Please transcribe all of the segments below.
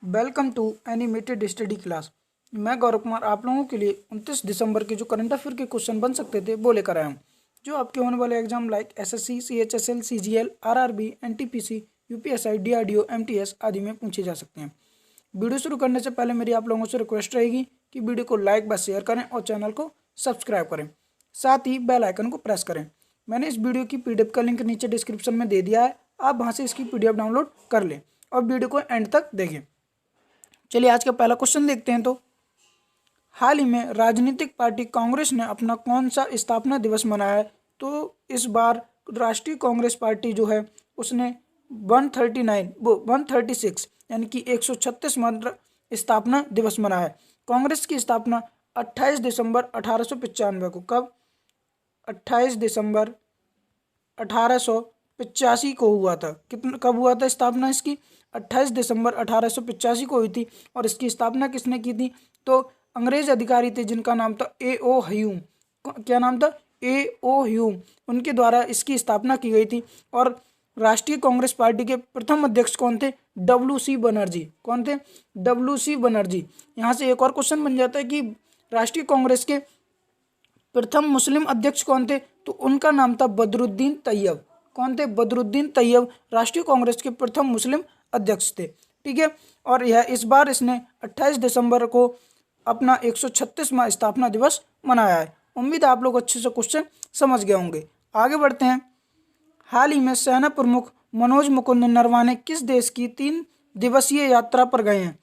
Welcome to animated study class. मैं गौरव कुमार आप लोगों के लिए 29 दिसंबर के जो करंट अफेयर के क्वेश्चन बन सकते थे वो लेकर आया हूँ, जो आपके होने वाले exam like SSC, CHSL, CGL, RRB, NTPC, UPSI, DRDO, MTS आदि में पूछे जा सकते हैं। वीडियो शुरू करने से पहले मेरी आप लोगों से रिक्वेस्ट रहेगी कि वीडियो को लाइक व शेयर करें और चैनल को सब्सक्राइब करें, साथ ही बेल आइकन को प्रेस करें। मैंने इस वीडियो की पीडीएफ का लिंक नीचे डिस्क्रिप्शन में दे दिया है, आप वहाँ से इसकी पीडीएफ डाउनलोड कर लें और वीडियो को एंड तक देखें। चलिए आज का पहला क्वेश्चन देखते हैं। तो हाल ही में राजनीतिक पार्टी कांग्रेस ने अपना कौन सा स्थापना दिवस मनाया है? तो इस बार राष्ट्रीय कांग्रेस पार्टी जो है उसने 136 यानी कि 136वां स्थापना दिवस मनाया है। कांग्रेस की स्थापना 28 दिसंबर 1895 को, कब? 28 दिसंबर 1885 को हुआ था। कब हुआ था स्थापना इसकी? 28 दिसंबर 1885 को हुई थी। और इसकी स्थापना किसने की थी? तो अंग्रेज अधिकारी थे जिनका नाम था ए.ओ. ह्यूम। क्या नाम था? ए.ओ. ह्यूम। उनके द्वारा इसकी स्थापना की गई थी। और राष्ट्रीय कांग्रेस पार्टी के प्रथम अध्यक्ष कौन थे? डब्ल्यू.सी. बनर्जी। कौन थे? डब्ल्यू.सी. बनर्जी। यहाँ से एक और क्वेश्चन बन जाता है कि राष्ट्रीय कांग्रेस के प्रथम मुस्लिम अध्यक्ष कौन थे? तो उनका नाम था बदरुद्दीन तैयब। कौन थे? बदरुद्दीन तैयब राष्ट्रीय कांग्रेस के प्रथम मुस्लिम अध्यक्ष थे। ठीक है। और यह इस बार इसने 28 दिसंबर को अपना 136वां स्थापना दिवस मनाया है। उम्मीद है आप लोग अच्छे से क्वेश्चन समझ गए होंगे। आगे बढ़ते हैं। हाल ही में सेना प्रमुख मनोज मुकुंद नरवाने किस देश की 3 दिवसीय यात्रा पर गए हैं?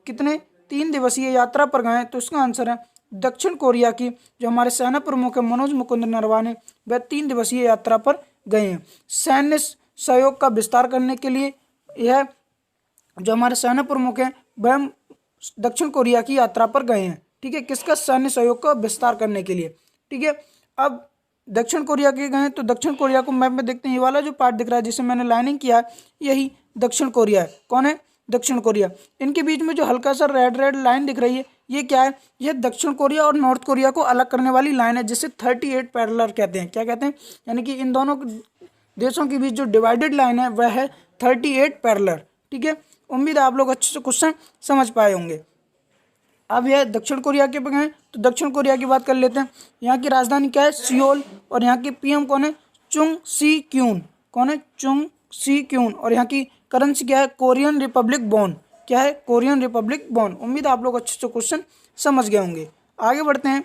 कितने? 3 दिवसीय यात्रा पर गए हैं। तो इसका आंसर है दक्षिण कोरिया की। जो हमारे सेना प्रमुख है मनोज मुकुंद नरवाने, वह 3 दिवसीय यात्रा पर गए हैं सैन्य सहयोग का विस्तार करने के लिए। यह जो हमारे सेना प्रमुख हैं वह दक्षिण कोरिया की यात्रा पर गए हैं। ठीक है। किसका? सैन्य सहयोग का विस्तार करने के लिए। ठीक है। अब दक्षिण कोरिया के गए हैं तो दक्षिण कोरिया को मैप में देखते हैं। ये वाला जो पार्ट दिख रहा है जिसे मैंने लाइनिंग किया है यही दक्षिण कोरिया है। कौन है? दक्षिण कोरिया। इनके बीच में जो हल्का सा रेड रेड लाइन दिख रही है ये क्या है? ये दक्षिण कोरिया और नॉर्थ कोरिया को अलग करने वाली लाइन है जिसे 38 पैरेलल कहते हैं। क्या कहते हैं? यानी कि इन दोनों देशों के बीच जो डिवाइडेड लाइन है वह है 38 पैरेलल। ठीक है। उम्मीद है आप लोग अच्छे से क्वेश्चन समझ पाए होंगे। अब यह दक्षिण कोरिया के गए तो दक्षिण कोरिया की बात कर लेते हैं। यहाँ की राजधानी क्या है? सियोल। और यहाँ के पीएम कौन है? Chung Sye Kyun. कौन है? Chung Sye Kyun. और यहाँ की करेंसी क्या है? Korean republic won. क्या है? Korean republic won. उम्मीद है आप लोग अच्छे से क्वेश्चन समझ गए होंगे। आगे बढ़ते हैं।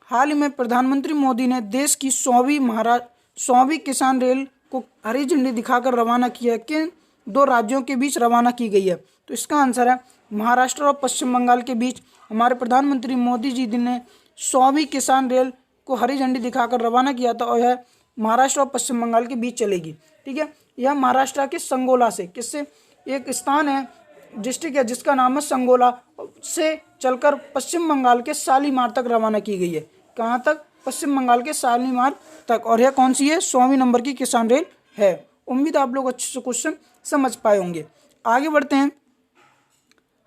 हाल ही में प्रधानमंत्री मोदी ने देश की 100वीं किसान रेल को हरी झंडी दिखाकर रवाना किया है। किन 2 राज्यों के बीच रवाना की गई है? तो इसका आंसर है महाराष्ट्र और पश्चिम बंगाल के बीच हमारे प्रधानमंत्री मोदी जी ने 100वीं किसान रेल को हरी झंडी दिखाकर रवाना किया था और यह महाराष्ट्र और पश्चिम बंगाल के बीच चलेगी। ठीक है। यह महाराष्ट्र के संगोला से, किससे? एक स्थान है, डिस्ट्रिक्ट है जिसका नाम है संगोला, से चलकर पश्चिम बंगाल के शालीमार तक रवाना की गई है। कहाँ तक? पश्चिम बंगाल के शालीमार तक। और यह कौन सी है? 100वीं नंबर की किसान रेल है। उम्मीद आप लोग अच्छे से क्वेश्चन समझ पाए होंगे। आगे बढ़ते हैं।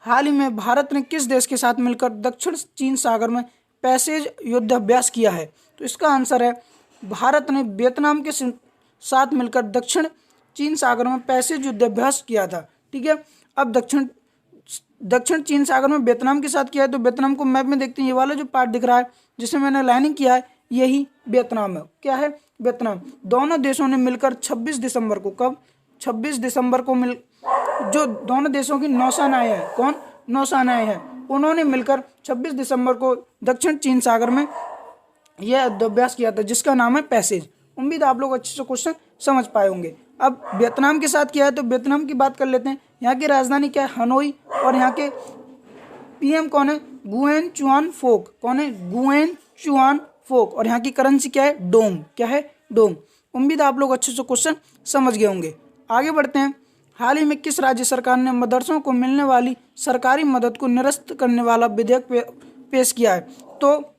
हाल ही में भारत ने किस देश के साथ मिलकर दक्षिण चीन सागर में पैसेज युद्धाभ्यास किया है? तो इसका आंसर है भारत ने वियतनाम के साथ मिलकर दक्षिण चीन सागर में पैसेज युद्धाभ्यास किया था। ठीक है। अब दक्षिण चीन सागर में वियतनाम के साथ किया है तो वियतनाम को मैप में देखते हैं। ये वाला जो पार्ट दिख रहा है जिसे मैंने लाइनिंग किया है यही वियतनाम है। क्या है? वियतनाम। दोनों देशों ने मिलकर 26 दिसंबर को, कब? 26 दिसंबर को जो दोनों देशों की नौसेनाएं हैं, कौन? नौसेनाएं हैं, उन्होंने मिलकर 26 दिसंबर को दक्षिण चीन सागर में यह युद्धाभ्यास किया था जिसका नाम है पैसेज। उम्मीद आप लोग अच्छे से क्वेश्चन समझ पाए होंगे। अब वियतनाम के साथ किया है तो वियतनाम की बात कर लेते हैं। यहाँ की राजधानी क्या है? हनोई। और यहाँ के पीएम कौन है? गुएन चुआन फोक। कौन है? गुएन चुआन फोक। और यहाँ की करेंसी क्या है? डोंग। क्या है? डोंग। उम्मीद आप लोग अच्छे से क्वेश्चन समझ गए होंगे। आगे बढ़ते हैं। हाल ही में किस राज्य सरकार ने मदरसों को मिलने वाली सरकारी मदद को निरस्त करने वाला विधेयक पेश किया है? तो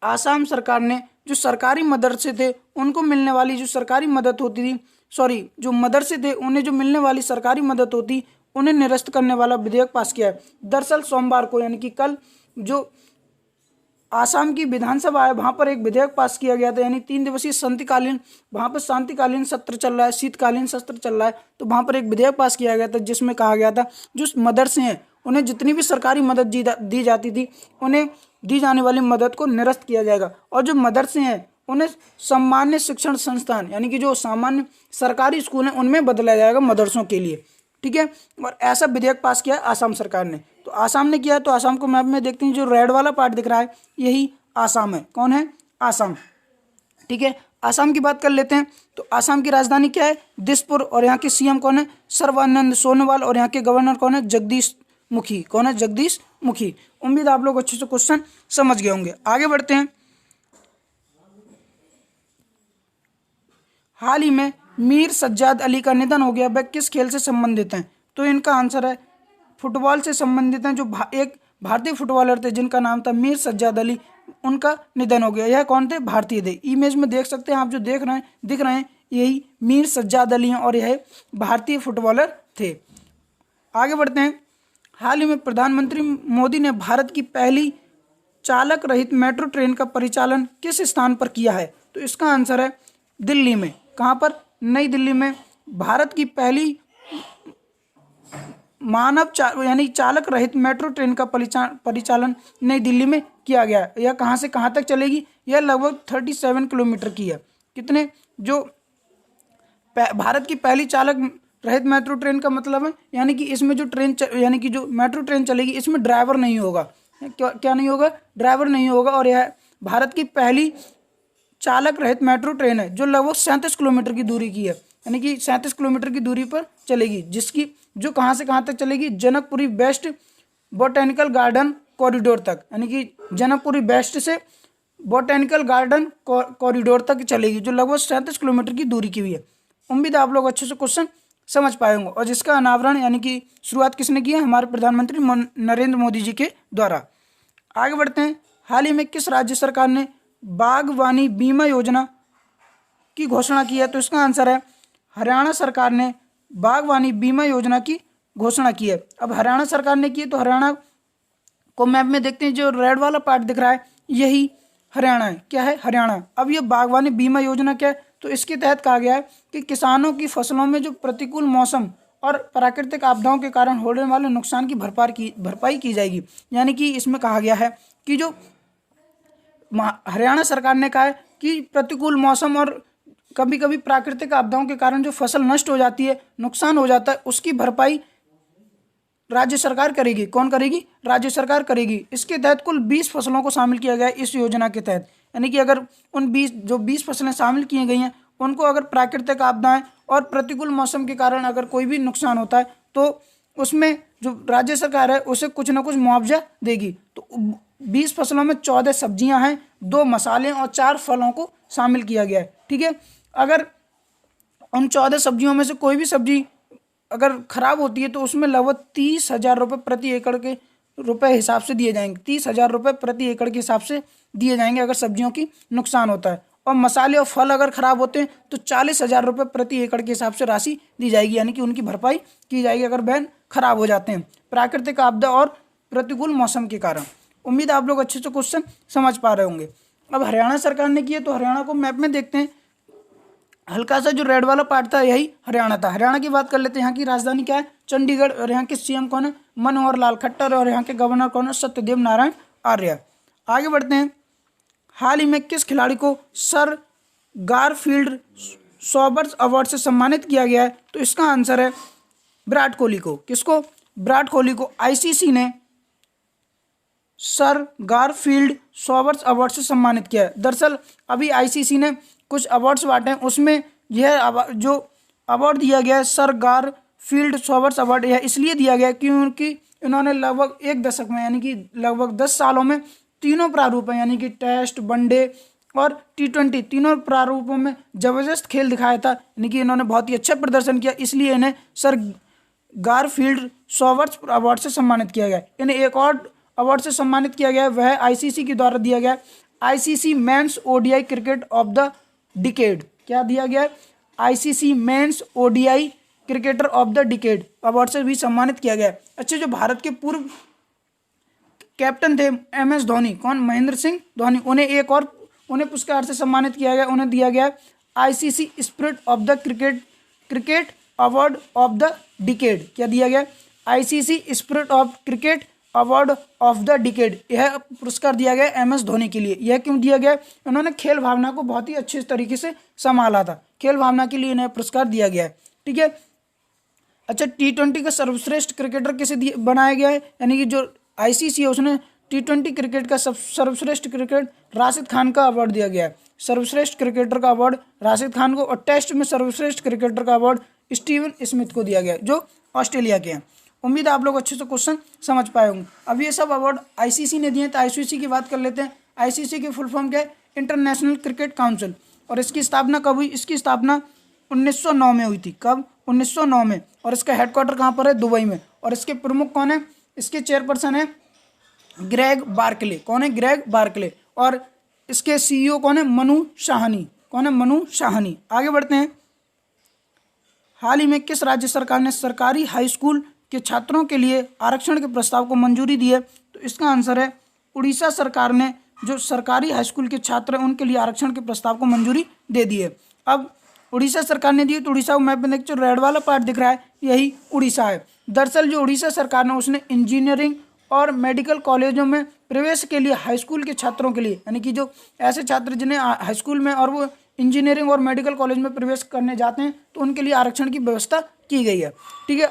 आसाम सरकार ने जो सरकारी मदरसे थे उनको मिलने वाली जो सरकारी मदद होती थी, जो मदरसे थे उन्हें जो मिलने वाली सरकारी मदद होती उन्हें निरस्त करने वाला विधेयक पास किया है। दरअसल सोमवार को यानी कि कल जो आसाम की विधानसभा है, वहाँ पर एक विधेयक पास किया गया था, यानी 3 दिवसीय शांतिकालीन, वहाँ पर शांतिकालीन सत्र चल रहा है, शीतकालीन सत्र चल रहा है, तो वहाँ पर एक विधेयक पास किया गया था जिसमें कहा गया था जो मदरसे हैं उन्हें जितनी भी सरकारी मदद दी जाती थी उन्हें दी जाने वाली मदद को निरस्त किया जाएगा, और जो मदरसे हैं उन्हें सामान्य शिक्षण संस्थान यानी कि जो सामान्य सरकारी स्कूल हैं उनमें बदला जाएगा मदरसों के लिए। ठीक है, और ऐसा विधेयक पास किया आसाम सरकार ने। तो आसाम ने किया, तो आसाम को मैप में देखते हैं, जो रेड वाला पार्ट दिख रहा है यही आसाम है। कौन है? आसाम। ठीक है, आसाम की बात कर लेते हैं। तो आसाम की राजधानी क्या है? दिसपुर, और यहाँ के सीएम कौन है? सर्बानंद सोनोवाल, और यहाँ के गवर्नर कौन है? जगदीश मुखी। कौन है? जगदीश मुखी। उम्मीद आप लोग अच्छे से क्वेश्चन समझ गए होंगे। आगे बढ़ते हैं। हाल ही में मीर सज्जाद अली का निधन हो गया, वह किस खेल से संबंधित हैं? तो इनका आंसर है फुटबॉल से संबंधित हैं। जो एक भारतीय फुटबॉलर थे जिनका नाम था मीर सज्जाद अली, उनका निधन हो गया। यह कौन थे? भारतीय थे। इमेज में देख सकते हैं आप, जो देख रहे हैं दिख रहे हैं यही मीर सज्जाद अली हैं और यह भारतीय फुटबॉलर थे। आगे बढ़ते हैं। हाल ही में प्रधानमंत्री मोदी ने भारत की पहली चालक रहित मेट्रो ट्रेन का परिचालन किस स्थान पर किया है? तो इसका आंसर है दिल्ली में। कहाँ पर? नई दिल्ली में भारत की पहली यानी चालक रहित मेट्रो ट्रेन का परिचालन नई दिल्ली में किया गया है। यह कहाँ से कहाँ तक चलेगी? यह लगभग 37 किलोमीटर की है। कितने? जो भारत की पहली चालक रहित मेट्रो ट्रेन का मतलब है यानी कि इसमें जो यानी कि जो मेट्रो ट्रेन चलेगी इसमें ड्राइवर नहीं होगा। क्या नहीं होगा? ड्राइवर नहीं होगा। और यह भारत की पहली चालक रहित मेट्रो ट्रेन है जो लगभग 37 किलोमीटर की दूरी की है, यानी कि 37 किलोमीटर की दूरी पर चलेगी, जिसकी जो कहाँ से कहाँ तक चलेगी? Janakpuri west botanical garden corridor तक, यानी कि जनकपुरी वेस्ट से बोटेनिकल गार्डन कॉरिडोर तक चलेगी, जो लगभग 37 किलोमीटर की दूरी की हुई है। उम्मीद है आप लोग अच्छे से क्वेश्चन समझ पाए होंगे। और जिसका अनावरण यानी कि शुरुआत किसने की है? हमारे प्रधानमंत्री नरेंद्र मोदी जी के द्वारा। आगे बढ़ते हैं। हाल ही में किस राज्य सरकार ने बागवानी बीमा योजना की घोषणा की है? तो इसका आंसर है हरियाणा सरकार ने बागवानी बीमा योजना की घोषणा की है। अब हरियाणा सरकार ने की है, तो हरियाणा को मैप में देखते हैं, जो रेड वाला पार्ट दिख रहा है यही हरियाणा है। क्या है? हरियाणा। अब ये बागवानी बीमा योजना क्या है? तो इसके तहत कहा गया है कि किसानों की फसलों में जो प्रतिकूल मौसम और प्राकृतिक आपदाओं के कारण होने वाले नुकसान की भरपाई की जाएगी। यानी कि इसमें कहा गया है कि जो हरियाणा सरकार ने कहा है कि प्रतिकूल मौसम और कभी कभी प्राकृतिक आपदाओं के कारण जो फसल नष्ट हो जाती है, नुकसान हो जाता है, उसकी भरपाई राज्य सरकार करेगी। कौन करेगी? राज्य सरकार करेगी। इसके तहत कुल 20 फसलों को शामिल किया गया है इस योजना के तहत। यानी कि अगर उन 20 फसलें शामिल की गई हैं, उनको अगर प्राकृतिक आपदाएं और प्रतिकूल मौसम के कारण अगर कोई भी नुकसान होता है तो उसमें जो राज्य सरकार है उसे कुछ ना कुछ मुआवजा देगी। तो 20 फसलों में 14 सब्जियां हैं, 2 मसाले और 4 फलों को शामिल किया गया है। ठीक है, अगर उन 14 सब्जियों में से कोई भी सब्जी अगर खराब होती है तो उसमें लगभग 30,000 रुपये प्रति एकड़ के हिसाब से दिए जाएंगे। 30,000 रुपये प्रति एकड़ के हिसाब से दिए जाएंगे अगर सब्जियों की नुकसान होता है। और मसाले और फल अगर खराब होते हैं तो 40,000 रुपये प्रति एकड़ के हिसाब से राशि दी जाएगी, यानी कि उनकी भरपाई की जाएगी अगर वह खराब हो जाते हैं प्राकृतिक आपदा और प्रतिकूल मौसम के कारण। उम्मीद आप लोग अच्छे से क्वेश्चन समझ पा रहे होंगे। अब हरियाणा सरकार ने किया, तो हरियाणा को मैप में देखते हैं। हल्का सा जो रेड वाला पार्ट था यही हरियाणा था। हरियाणा की बात कर लेते हैं। यहाँ की राजधानी क्या है? चंडीगढ़। और यहाँ के सीएम कौन है? मनोहर लाल खट्टर। और यहाँ के गवर्नर कौन है? सत्यदेव नारायण आर्य। आगे बढ़ते हैं। हाल ही में किस खिलाड़ी को सर गारफील्ड सॉबर्स अवार्ड से सम्मानित किया गया है? तो इसका आंसर है विराट कोहली को। किसको? विराट कोहली को आईसीसी ने सर गारफील्ड सॉबर्स अवार्ड से सम्मानित किया है। दरअसल अभी आईसीसी ने कुछ अवार्ड्स बांटे हैं, उसमें यह जो अवार्ड दिया गया है सर गारफील्ड सॉबर्स अवार्ड, यह इसलिए दिया गया क्योंकि इन्होंने लगभग एक दशक में यानी कि लगभग 10 सालों में तीनों प्रारूप हैं, यानी कि टेस्ट, वनडे और T20 तीनों प्रारूपों में जबरदस्त खेल दिखाया था। यानी कि इन्होंने बहुत ही अच्छा प्रदर्शन किया, इसलिए इन्हें सर गारफील्ड सॉबर्स अवार्ड से सम्मानित किया गया। इन्हें एक और अवार्ड से सम्मानित किया गया, वह आईसीसी के द्वारा दिया गया ICC men's ODI cricket of the decade. क्या दिया गया है? ICC men's ODI cricketer of the decade award से भी सम्मानित किया गया है। अच्छे, जो भारत के पूर्व कैप्टन थे MS धोनी, कौन, महेंद्र सिंह धोनी। उन्हें पुरस्कार से सम्मानित किया गया, उन्हें दिया गया ICC spirit of the cricket award of the decade. क्या दिया गया? ICC spirit of cricket award of the decade. यह पुरस्कार दिया गया MS धोनी के लिए। यह क्यों दिया गया? उन्होंने खेल भावना को बहुत ही अच्छे तरीके से संभाला था, खेल भावना के लिए इन्हें पुरस्कार दिया गया है। ठीक है। अच्छा, T20 का सर्वश्रेष्ठ क्रिकेटर किसे बनाया गया है? यानी कि जो ICC है उसने T20 क्रिकेट का सर्वश्रेष्ठ क्रिकेट राशिद खान का अवार्ड दिया गया है। सर्वश्रेष्ठ क्रिकेटर का अवार्ड राशिद खान को, और टेस्ट में सर्वश्रेष्ठ क्रिकेटर का अवार्ड स्टीवन स्मिथ को दिया गया है, जो ऑस्ट्रेलिया के हैं। उम्मीद है आप लोग अच्छे से क्वेश्चन समझ पाए होंगे। अब ये सब अवार्ड ICC ने दिए हैं, तो ICC की बात कर लेते हैं। ICC की फुल फॉर्म क्या है? International cricket council. और इसकी स्थापना कब हुई? इसकी स्थापना 1909 में हुई थी। कब? 1909 में। और इसका हेडक्वार्टर कहाँ पर है? दुबई में। और इसके प्रमुख कौन है? इसके चेयरपर्सन है ग्रेग बार्कले। कौन है? Greg Barclay. और इसके CEO कौन है? मनु शाहनी। कौन है? मनु शाहनी। आगे बढ़ते हैं। हाल ही में किस राज्य सरकार ने सरकारी हाई स्कूल के छात्रों के लिए आरक्षण के प्रस्ताव को मंजूरी दी है? तो इसका आंसर है उड़ीसा सरकार ने जो सरकारी हाई स्कूल के छात्र हैं उनके लिए आरक्षण के प्रस्ताव को मंजूरी दे दी है। अब उड़ीसा सरकार ने दी, तो उड़ीसा को मैप में देख, जो रेड वाला पार्ट दिख रहा है यही उड़ीसा है। दरअसल जो उड़ीसा सरकार ने उसने इंजीनियरिंग और मेडिकल कॉलेजों में प्रवेश के लिए हाई स्कूल के छात्रों के लिए, यानी कि जो ऐसे छात्र जिन्हें हाई स्कूल में और वो इंजीनियरिंग और मेडिकल कॉलेज में प्रवेश करने जाते हैं, तो उनके लिए आरक्षण की व्यवस्था की गई है। ठीक है।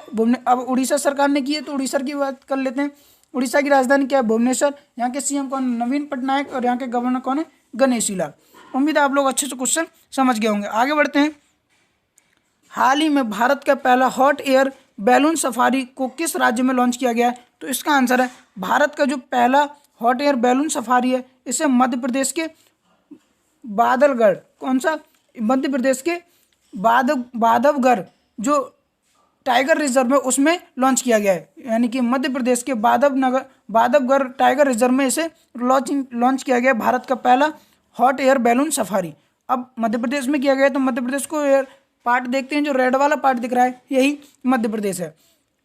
अब उड़ीसा सरकार ने की है, तो उड़ीसा की बात कर लेते हैं। उड़ीसा की राजधानी क्या है? भुवनेश्वर। यहाँ के CM कौन? नवीन पटनायक। और यहाँ के गवर्नर कौन है? गणेशी लाल। उम्मीद है आप लोग अच्छे से क्वेश्चन समझ गए होंगे। आगे बढ़ते हैं। हाल ही में भारत का पहला हॉट एयर बैलून सफारी को किस राज्य में लॉन्च किया गया है? तो इसका आंसर है भारत का जो पहला हॉट एयर बैलून सफारी है, इसे मध्य प्रदेश के बादलगढ़, कौन सा? मध्य प्रदेश के बांधवगढ़ जो टाइगर रिजर्व है उसमें लॉन्च किया गया है। यानी कि मध्य प्रदेश के बांधवगढ़ टाइगर रिजर्व में इसे लॉन्च किया गया, भारत का पहला हॉट एयर बैलून सफारी। अब मध्य प्रदेश में किया गया, तो मध्य प्रदेश को एयर पार्ट देखते हैं, जो रेड वाला पार्ट दिख रहा है यही मध्य प्रदेश है।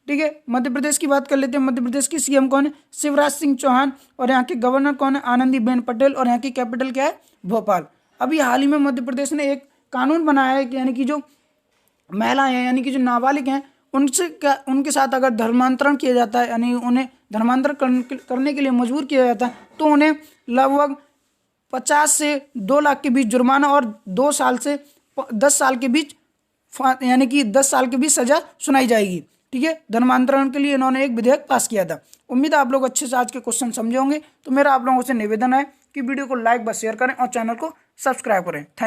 ठीक है। मध्य प्रदेश की बात कर लेते हैं। मध्य प्रदेश की CM कौन है? शिवराज सिंह चौहान। और यहाँ के गवर्नर कौन है? आनंदीबेन पटेल। और यहाँ की कैपिटल क्या है? भोपाल। अभी हाल ही में मध्य प्रदेश ने एक कानून बनाया है कि यानी कि जो महिलाएं हैं, यानी कि जो नाबालिग हैं, उनके साथ अगर धर्मांतरण किया जाता है, यानी उन्हें धर्मांतरण करने के लिए मजबूर किया जाता है, तो उन्हें लगभग 50 से 2 लाख के बीच जुर्माना और 2 साल से 10 साल के बीच, यानी कि 10 साल के बीच सजा सुनाई जाएगी। ठीक है। धर्मांतरण के लिए इन्होंने एक विधेयक पास किया था। उम्मीद है आप लोग अच्छे से आज के क्वेश्चन समझे होंगे। तो मेरा आप लोगों से निवेदन है कि वीडियो को लाइक व शेयर करें और चैनल को सब्सक्राइब करें।